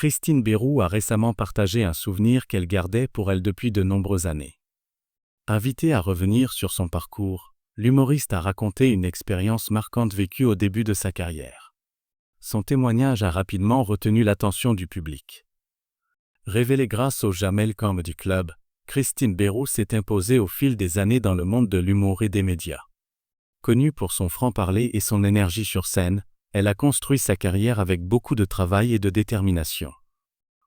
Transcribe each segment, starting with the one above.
Christine Bérou a récemment partagé un souvenir qu'elle gardait pour elle depuis de nombreuses années. Invitée à revenir sur son parcours, l'humoriste a raconté une expérience marquante vécue au début de sa carrière. Son témoignage a rapidement retenu l'attention du public. Révélée grâce au Jamel Comedy Club, Christine Bérou s'est imposée au fil des années dans le monde de l'humour et des médias. Connue pour son franc-parler et son énergie sur scène, elle a construit sa carrière avec beaucoup de travail et de détermination.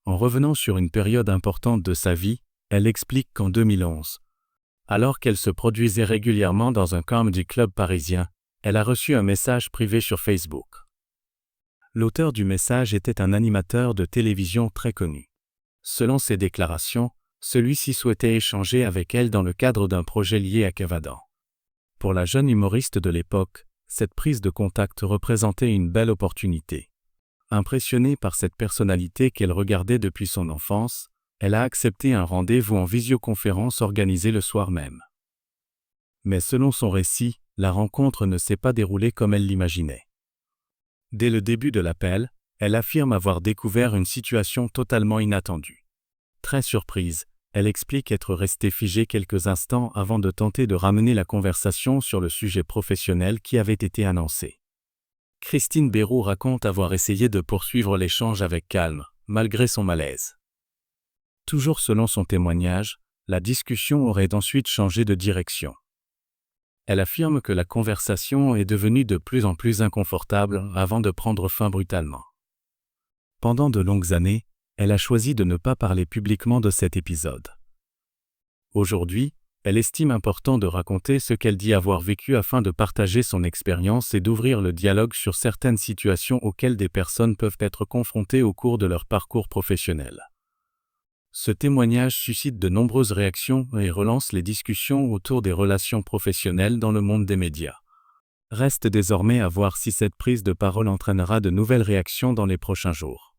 En revenant sur une période importante de sa vie, elle explique qu'en 2011, alors qu'elle se produisait régulièrement dans un comedy club parisien, elle a reçu un message privé sur Facebook. L'auteur du message était un animateur de télévision très connu. Selon ses déclarations, celui-ci souhaitait échanger avec elle dans le cadre d'un projet lié à Cavadan. Pour la jeune humoriste de l'époque, cette prise de contact représentait une belle opportunité. Impressionnée par cette personnalité qu'elle regardait depuis son enfance, elle a accepté un rendez-vous en visioconférence organisé le soir même. Mais selon son récit, la rencontre ne s'est pas déroulée comme elle l'imaginait. Dès le début de l'appel, elle affirme avoir découvert une situation totalement inattendue. Très surprise, elle explique être restée figée quelques instants avant de tenter de ramener la conversation sur le sujet professionnel qui avait été annoncé. Christine Bérou raconte avoir essayé de poursuivre l'échange avec calme, malgré son malaise. Toujours selon son témoignage, la discussion aurait ensuite changé de direction. Elle affirme que la conversation est devenue de plus en plus inconfortable avant de prendre fin brutalement. Pendant de longues années, elle a choisi de ne pas parler publiquement de cet épisode. Aujourd'hui, elle estime important de raconter ce qu'elle dit avoir vécu afin de partager son expérience et d'ouvrir le dialogue sur certaines situations auxquelles des personnes peuvent être confrontées au cours de leur parcours professionnel. Ce témoignage suscite de nombreuses réactions et relance les discussions autour des relations professionnelles dans le monde des médias. Reste désormais à voir si cette prise de parole entraînera de nouvelles réactions dans les prochains jours.